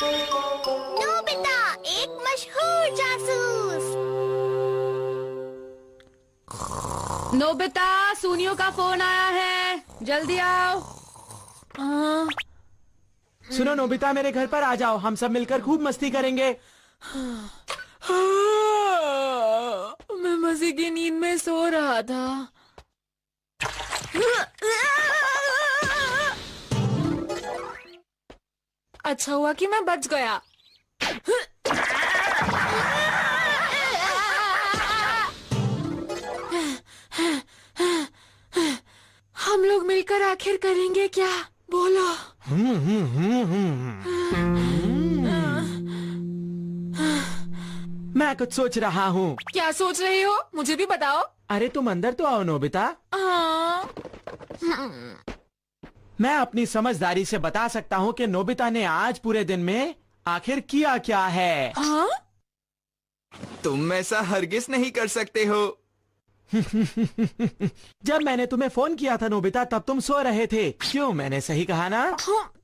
Nobita, एक मशहूर जासूस। नोबिता, सुनियो का फोन आया है, जल्दी आओ। सुनो नोबिता, मेरे घर पर आ जाओ, हम सब मिलकर खूब मस्ती करेंगे। मैं मजे की नींद में सो रहा था। अच्छा हुआ कि मैं बच गया। हम लोग मिलकर आखिर करेंगे क्या? बोलो। मैं कुछ सोच रहा हूँ। क्या सोच रहे हो? मुझे भी बताओ। अरे तुम अंदर तो आओ नोबिता। मैं अपनी समझदारी से बता सकता हूँ कि नोबिता ने आज पूरे दिन में आखिर किया क्या है। हाँ? तुम ऐसा हरगिज नहीं कर सकते हो। जब मैंने तुम्हें फोन किया था नोबिता, तब तुम सो रहे थे। क्यों, मैंने सही कहा ना?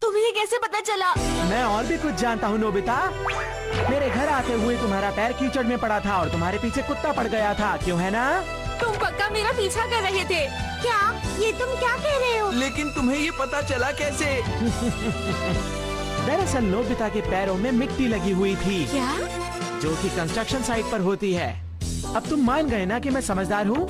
तुम्हें ये कैसे पता चला? मैं और भी कुछ जानता हूँ नोबिता। मेरे घर आते हुए तुम्हारा पैर कीचड़ में पड़ा था और तुम्हारे पीछे कुत्ता पड़ गया था, क्यों है ना? तुम पक्का मेरा पीछा कर रहे थे। क्या? ये तुम क्या कह रहे हो? लेकिन तुम्हें ये पता चला कैसे? दरअसल नोबिता के पैरों में मिट्टी लगी हुई थी। क्या? जो कि कंस्ट्रक्शन साइट पर होती है। अब तुम मान गए ना कि मैं समझदार हूँ?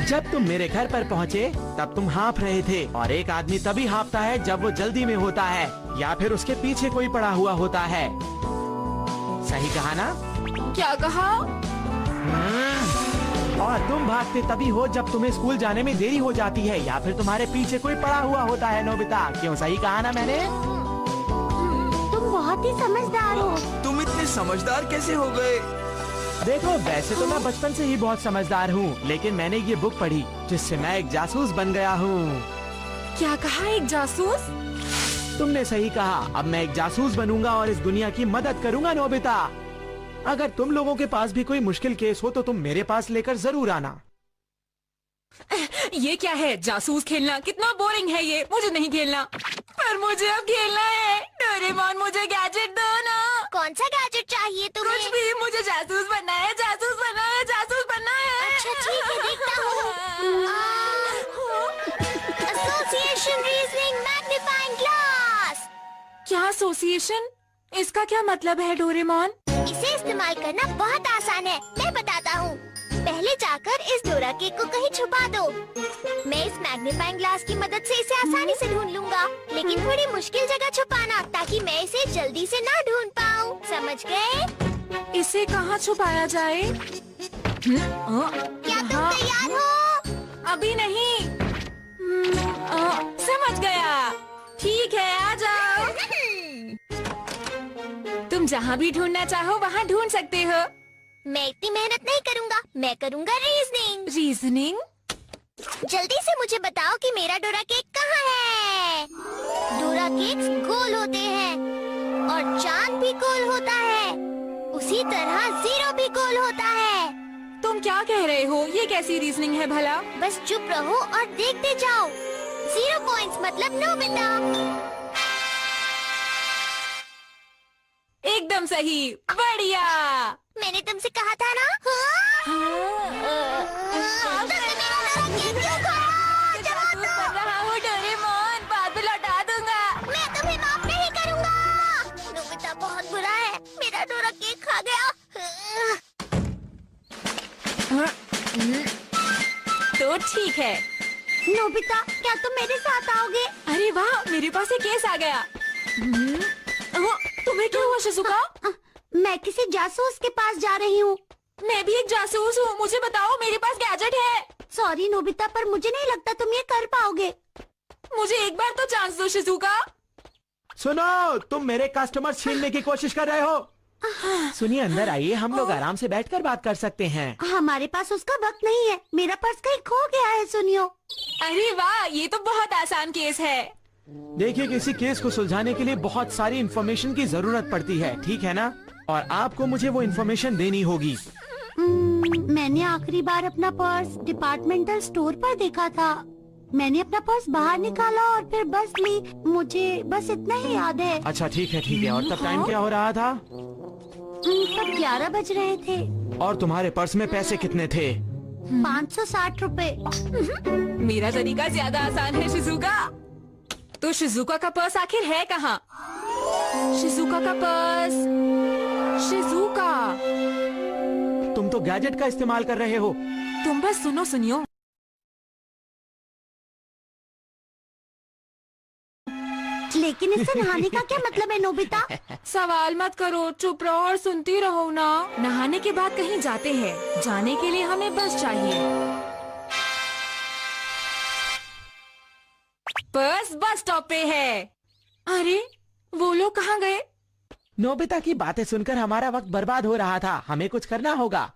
जब तुम मेरे घर पर पहुँचे तब तुम हाँफ रहे थे, और एक आदमी तभी हाँफता है जब वो जल्दी में होता है या फिर उसके पीछे कोई पड़ा हुआ होता है। सही कहा ना? क्या कहा? और तुम भागते तभी हो जब तुम्हें स्कूल जाने में देरी हो जाती है या फिर तुम्हारे पीछे कोई पड़ा हुआ होता है नोबिता। क्यों, सही कहा ना मैंने? तुम बहुत ही समझदार हो। तुम इतने समझदार कैसे हो गए? देखो, वैसे तो मैं बचपन से ही बहुत समझदार हूँ, लेकिन मैंने ये बुक पढ़ी जिससे मैं एक जासूस बन गया हूँ। क्या कहा? एक जासूस? तुमने सही कहा। अब मैं एक जासूस बनूंगा और इस दुनिया की मदद करूंगा नोबिता। अगर तुम लोगों के पास भी कोई मुश्किल केस हो तो तुम मेरे पास लेकर जरूर आना। ये क्या है? जासूस खेलना कितना बोरिंग है ये। मुझे नहीं खेलना। पर मुझे अब खेलना है। डोरेमोन, मुझे गैजेट दो ना। कौन सा गैजेट चाहिए तुम्हें? कुछ भी, मुझे जासूस बनना है, जासूस बनना है, जासूस बनना है। अच्छा ठीक है, देखता हूँ। Association reasoning magnifying glass. क्या एसोसिएशन? इसका क्या मतलब है डोरेमोन? इसे इस्तेमाल करना बहुत आसान है, मैं बताता हूँ। पहले जाकर इस डोरा केक को कहीं छुपा दो। मैं इस मैग्नीफाइंग ग्लास की मदद से इसे आसानी से ढूंढ लूंगा, लेकिन थोड़ी मुश्किल जगह छुपाना ताकि मैं इसे जल्दी से ना ढूंढ पाऊँ। समझ गए? इसे कहाँ छुपाया जाए? क्या तुम तैयार हो? अभी नहीं। समझ गया। ठीक है, आ जाओ। तुम जहाँ भी ढूंढना चाहो वहाँ ढूंढ सकते हो। मैं इतनी मेहनत नहीं करूँगा, मैं करूँगा रीजनिंग। रीजनिंग? जल्दी से मुझे बताओ कि मेरा डोरा केक कहाँ है? डोरा केक्स गोल होते हैं और चांद भी गोल होता है। उसी तरह जीरो भी गोल होता है। तुम क्या कह रहे हो? ये कैसी रीजनिंग है भला? बस चुप रहो और देखते जाओ। 0 पॉइंट्स मतलब नोबिता। एकदम सही, बढ़िया। मैंने तुमसे कहा था ना। डोरेमोन, बाद में लौटा दूंगा। मैं तुम्हें माफ नहीं करूँगा। नोबिता बहुत बुरा है, मेरा डोरा केक खा गया। तो ठीक है। नोबिता, क्या तुम मेरे साथ आओगे? अरे वाह, मेरे पास एक केस आ गया। तुम्हें क्या हुआ शिजुका? मैं किसी जासूस के पास जा रही हूँ। मैं भी एक जासूस हूँ, मुझे बताओ, मेरे पास गैजेट है। सॉरी नोबिता, पर मुझे नहीं लगता तुम ये कर पाओगे। मुझे एक बार तो चांस दो शिजुका। सुनो, तुम मेरे कस्टमर छीनने की कोशिश कर रहे हो। सुनिए, अंदर आइए, हम लोग आराम से बैठकर बात कर सकते हैं। हमारे पास उसका वक्त नहीं है, मेरा पर्स कहीं खो गया है। सुनियो। अरे वाह, ये तो बहुत आसान केस है। देखिए, किसी केस को सुलझाने के लिए बहुत सारी इन्फॉर्मेशन की जरूरत पड़ती है, ठीक है ना? और आपको मुझे वो इन्फॉर्मेशन देनी होगी। मैंने आखिरी बार अपना पर्स डिपार्टमेंटल स्टोर पर देखा था। मैंने अपना पर्स बाहर निकाला और फिर बस ली। मुझे बस इतना ही याद है। अच्छा ठीक है। और तब टाइम क्या हो रहा था? तब 11 बज रहे थे। और तुम्हारे पर्स में पैसे कितने थे? 560 रुपए। मेरा तरीका ज्यादा आसान है शिजुका। तो शिजुका का पर्स आखिर है कहाँ? शिजुका का पर्स। शिजुका, तुम तो गैजेट का इस्तेमाल कर रहे हो। तुम बस सुनियो। लेकिन इससे नहाने का क्या मतलब है नोबिता? सवाल मत करो, चुप रहो और सुनती रहो ना। नहाने के बाद कहीं जाते हैं, जाने के लिए हमें बस चाहिए। पर्स बस स्टॉप पे है। अरे वो लोग कहाँ गए? नोबिता की बातें सुनकर हमारा वक्त बर्बाद हो रहा था। हमें कुछ करना होगा।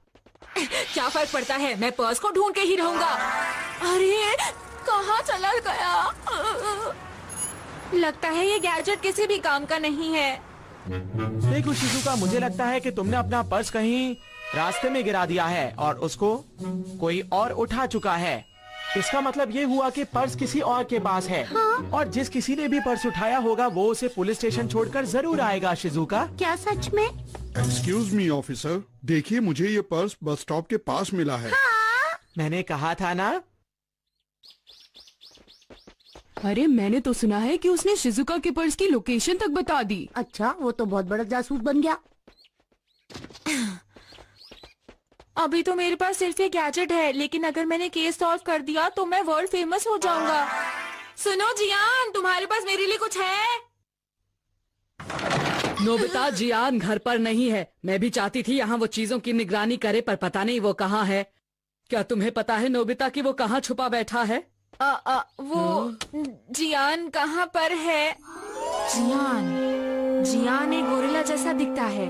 क्या फर्क पड़ता है, मैं पर्स को ढूंढ के ही रहूंगा। अरे कहाँ चला गया? लगता है ये गैजेट किसी भी काम का नहीं है। देखो शिजुका, मुझे लगता है कि तुमने अपना पर्स कहीं रास्ते में गिरा दिया है और उसको कोई और उठा चुका है। इसका मतलब ये हुआ कि पर्स किसी और के पास है। हाँ? और जिस किसी ने भी पर्स उठाया होगा वो उसे पुलिस स्टेशन छोड़कर जरूर आएगा। शिजुका, क्या सच में? एक्सक्यूज मी ऑफिसर, देखिए मुझे ये पर्स बस स्टॉप के पास मिला है। मैंने कहा था ना। अरे मैंने तो सुना है कि उसने शिजुका के पर्स की लोकेशन तक बता दी। अच्छा, वो तो बहुत बड़ा जासूस बन गया। अभी तो मेरे पास सिर्फ ये गैजेट है, लेकिन अगर मैंने केस सॉल्व कर दिया तो मैं वर्ल्ड फेमस हो जाऊंगा। सुनो जियान, तुम्हारे पास मेरे लिए कुछ है? नोबिता, जियान घर पर नहीं है। मैं भी चाहती थी यहाँ वो चीजों की निगरानी करे, पर पता नहीं वो कहाँ है। क्या तुम्हें पता है नोबिता कि वो कहाँ छुपा बैठा है? वो जियान कहाँ पर है? जियान एक गोरिल्ला जैसा दिखता है।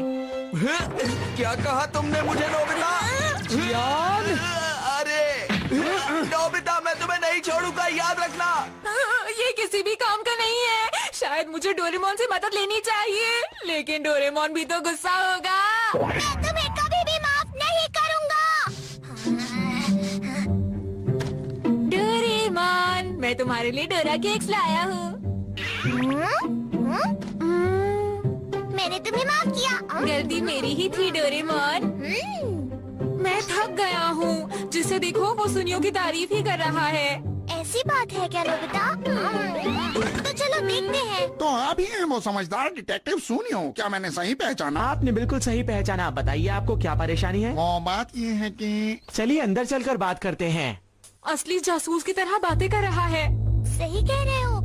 क्या कहा तुमने मुझे नोबिता? जियान! अरे नोबिता, मैं तुम्हें नहीं छोड़ूंगा, याद रखना। ये किसी भी काम का नहीं है। शायद मुझे डोरेमोन से मदद लेनी चाहिए, लेकिन डोरेमोन भी तो गुस्सा होगा। मैं तुम्हें कभी भी माफ नहीं करूंगा। डोरेमोन, मैं तुम्हारे लिए डोरा केक्स लाया हूँ। मैंने तुम्हें माफ किया। गलती मेरी ही थी डोरेमोन। मैं थक गया हूँ। जिसे देखो वो सुनियो की तारीफ ही कर रहा है। ऐसी बात है क्या नोबिता? तो चलो देखते हैं। तो आप ही हैं वो समझदार डिटेक्टिव सुनियो। क्या मैंने सही पहचाना? आपने बिल्कुल सही पहचाना। बताइए आपको क्या परेशानी है? वो बात ये है कि चलिए अंदर चलकर बात करते हैं। असली जासूस की तरह बातें कर रहा है। सही कह रहे हो।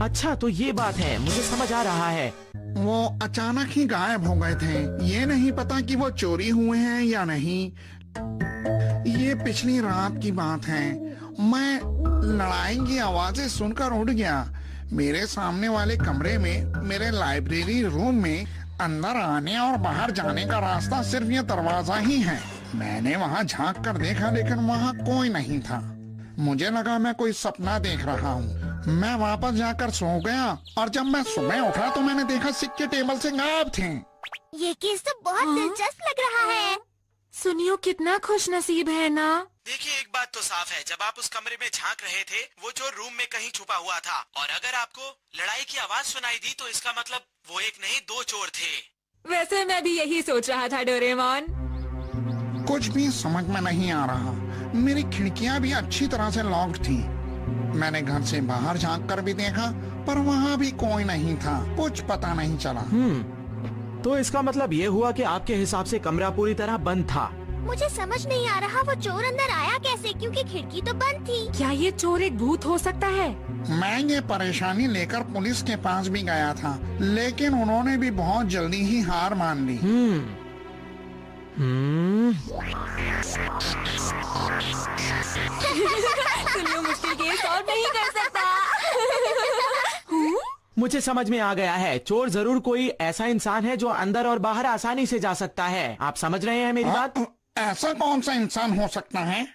अच्छा तो ये बात है, मुझे समझ आ रहा है। वो अचानक ही गायब हो गए थे। ये नहीं पता कि वो चोरी हुए हैं या नहीं। ये पिछली रात की बात है। मैं लड़ाई की आवाजें सुनकर उठ गया। मेरे सामने वाले कमरे में, मेरे लाइब्रेरी रूम में अंदर आने और बाहर जाने का रास्ता सिर्फ ये दरवाजा ही है। मैंने वहाँ झांक कर देखा, लेकिन वहाँ कोई नहीं था। मुझे लगा मैं कोई सपना देख रहा हूँ। मैं वापस जाकर सो गया और जब मैं सुबह उठा तो मैंने देखा सिक्के टेबल से गायब थे। ये केस तो बहुत दिलचस्प लग रहा है। सुनियो कितना खुश नसीब है ना। देखिए एक बात तो साफ है, जब आप उस कमरे में झांक रहे थे वो चोर रूम में कहीं छुपा हुआ था। और अगर आपको लड़ाई की आवाज सुनाई दी तो इसका मतलब वो एक नहीं 2 चोर थे। वैसे मैं भी यही सोच रहा था डोरेमोन। कुछ भी समझ में नहीं आ रहा। मेरी खिड़कियां भी अच्छी तरह से लॉक्ड थी। मैंने घर से बाहर झांक कर भी देखा, पर वहाँ भी कोई नहीं था। कुछ पता नहीं चला। तो इसका मतलब ये हुआ कि आपके हिसाब से कमरा पूरी तरह बंद था। मुझे समझ नहीं आ रहा वो चोर अंदर आया कैसे, क्योंकि खिड़की तो बंद थी। क्या ये चोर एक भूत हो सकता है? मैं ये परेशानी लेकर पुलिस के पास भी गया था, लेकिन उन्होंने भी बहुत जल्दी ही हार मान ली। सुनियो मुश्किल केस सॉल्व नहीं कर सकता। मुझे समझ में आ गया है। चोर जरूर कोई ऐसा इंसान है जो अंदर और बाहर आसानी से जा सकता है। आप समझ रहे हैं मेरी बात? ऐसा कौन सा इंसान हो सकता है?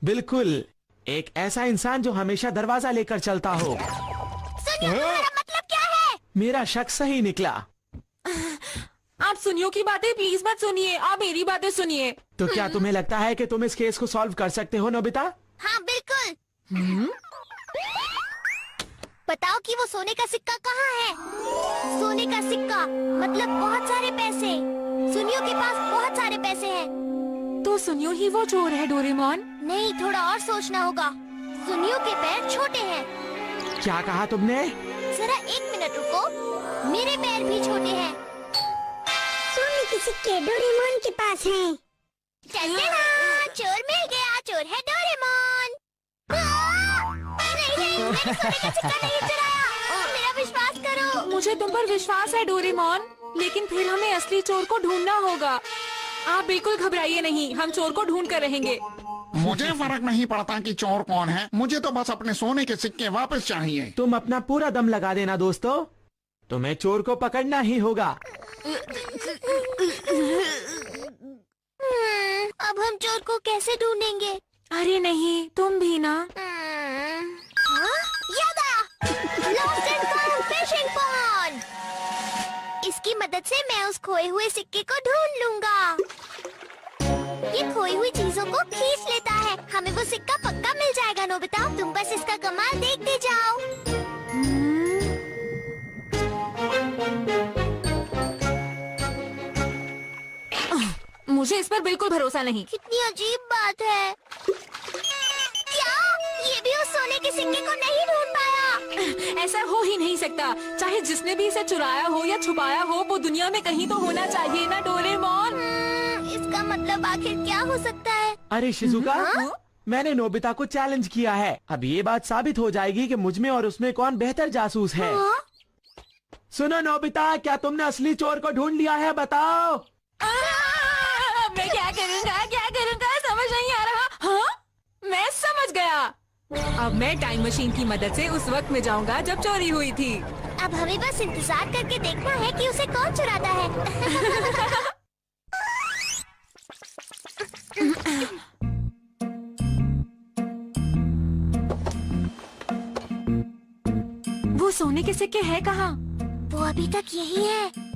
बिल्कुल, एक ऐसा इंसान जो हमेशा दरवाजा लेकर चलता हो। सुनियो, तुम्हारा मतलब क्या है? मेरा शक सही निकला। आप सुनियो की बातें प्लीज मत सुनिए, आप मेरी बातें सुनिए। तो क्या तुम्हें लगता है कि तुम इस केस को सॉल्व कर सकते हो नोबिता? हाँ बिल्कुल। बताओ कि वो सोने का सिक्का कहाँ है? सोने का सिक्का मतलब बहुत सारे पैसे। सुनियो के पास बहुत सारे पैसे हैं। तो सुनियो ही वो चोर है डोरेमोन। नहीं, थोड़ा और सोचना होगा। सुनियो के पैर छोटे हैं। क्या कहा तुमने? जरा 1 मिनट रुको, मेरे पैर भी छोटे हैं। सोने के सिक्के डोरेमोन के पास हैं। चलते ना, चोर मिल गया, चोर है डोरेमोन। नहीं, मैंने सोने का सिक्का नहीं चुराया। मेरा विश्वास करो। मुझे तुम पर विश्वास है डोरेमोन, लेकिन फिर हमें असली चोर को ढूंढना होगा। आप बिल्कुल घबराइए नहीं, हम चोर को ढूंढ कर रहेंगे। मुझे फर्क नहीं पड़ता कि चोर कौन है, मुझे तो बस अपने सोने के सिक्के वापस चाहिए। तुम अपना पूरा दम लगा देना दोस्तों, तुम्हें चोर को पकड़ना ही होगा। अब हम चोर को कैसे ढूंढेंगे? अरे नहीं, तुम भी ना। हाँ? याद आया, lost and found fishing pond. इसकी मदद से मैं उस खोए हुए सिक्के को ढूंढ लूंगा। ये खोई हुई चीजों को खींच लेता है, हमें वो सिक्का पक्का मिल जाएगा। नोबिता, तुम बस इसका कमाल देखते जाओ। मुझे इस पर बिल्कुल भरोसा नहीं। कितनी अजीब बात है। क्या ये भी उस सोने के सिक्के को नहीं ढूंढ पाया? ऐसा हो ही नहीं सकता। चाहे जिसने भी इसे चुराया हो या छुपाया हो, वो दुनिया में कहीं तो होना चाहिए ना डोरेमोन। इसका मतलब आखिर क्या हो सकता है? अरे शिजुका, हाँ? मैंने नोबिता को चैलेंज किया है। अब ये बात साबित हो जाएगी कि मुझमें और उसमें कौन बेहतर जासूस है। हाँ? सुनो नोबिता, क्या तुमने असली चोर को ढूंढ लिया है? बताओ। अब मैं क्या करूँगा समझ नहीं आ रहा। हाँ, मैं समझ गया। अब मैं टाइम मशीन की मदद से उस वक्त में जाऊंगा जब चोरी हुई थी। अब हमें बस इंतजार करके देखना है कि उसे कौन चुराता है। वो सोने के सिक्के है कहाँ? वो अभी तक यही है।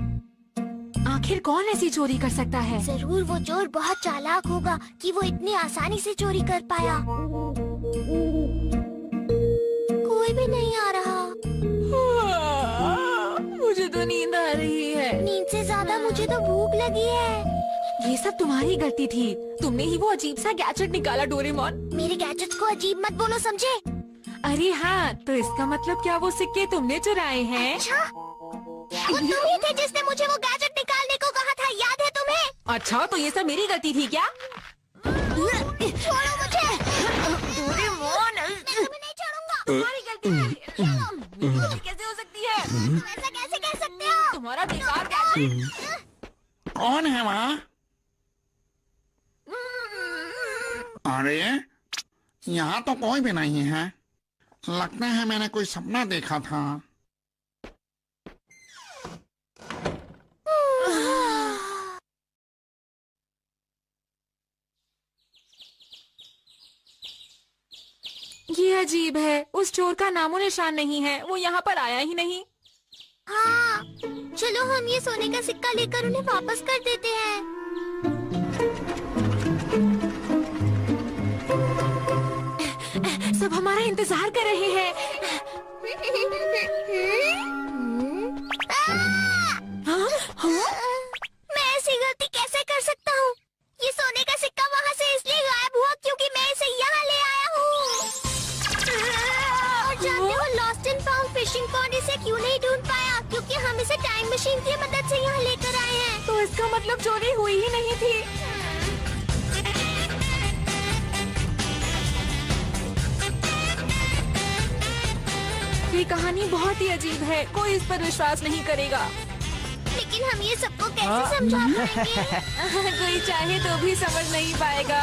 आखिर कौन ऐसी चोरी कर सकता है? जरूर वो चोर बहुत चालाक होगा कि वो इतनी आसानी से चोरी कर पाया। कोई भी नहीं आ रहा। मुझे तो नींद आ रही है। नींद से ज्यादा मुझे तो भूख लगी है। ये सब तुम्हारी गलती थी। तुमने ही वो अजीब सा गैजेट निकाला डोरेमोन। मेरे गैजेट्स को अजीब मत बोलो, समझे? अरे हाँ, तो इसका मतलब क्या वो सिक्के तुमने चुराए हैं? अच्छा, वो तुम ही थे जिसने मुझे वो गैजेट निकालने को कहा था, याद है तुम्हें? अच्छा, तो ये सब मेरी गलती थी क्या? छोड़ो मुझे। डोरेमोन, मैं तुम्हें नहीं छोड़ूंगा। तुम्हारी गलती है। ये कैसे हो सकती है? तुम ऐसा कैसे कह सकते हो? तुम्हारा बेकार गैजेट। कौन है वहाँ? अरे यहाँ तो कोई भी नहीं है। लगता है मैंने कोई सपना देखा था। ये अजीब है, उस चोर का नामो निशान नहीं है। वो यहाँ पर आया ही नहीं। हाँ, चलो हम ये सोने का सिक्का लेकर उन्हें वापस कर देते हैं। सब हमारा इंतजार कर रहे हैं। हाँ? हाँ? मैं ऐसी गलती कैसे कर सकता हूँ? ये सोने का सिक्का वहाँ से इसलिए गायब हुआ क्योंकि मैं इसे यहाँ ले आया हूँ। और जानते हो lost and found fishing pond इसे क्यों नहीं ढूंढ पाया? क्योंकि हम इसे टाइम मशीन की मदद से यहाँ लेकर आए हैं। तो इसका मतलब चोरी हुई ही नहीं थी। ये कहानी बहुत ही अजीब है। कोई इस पर विश्वास नहीं करेगा। लेकिन हम ये सबको कैसे समझा पाएंगे? कोई चाहे तो भी समझ नहीं पाएगा।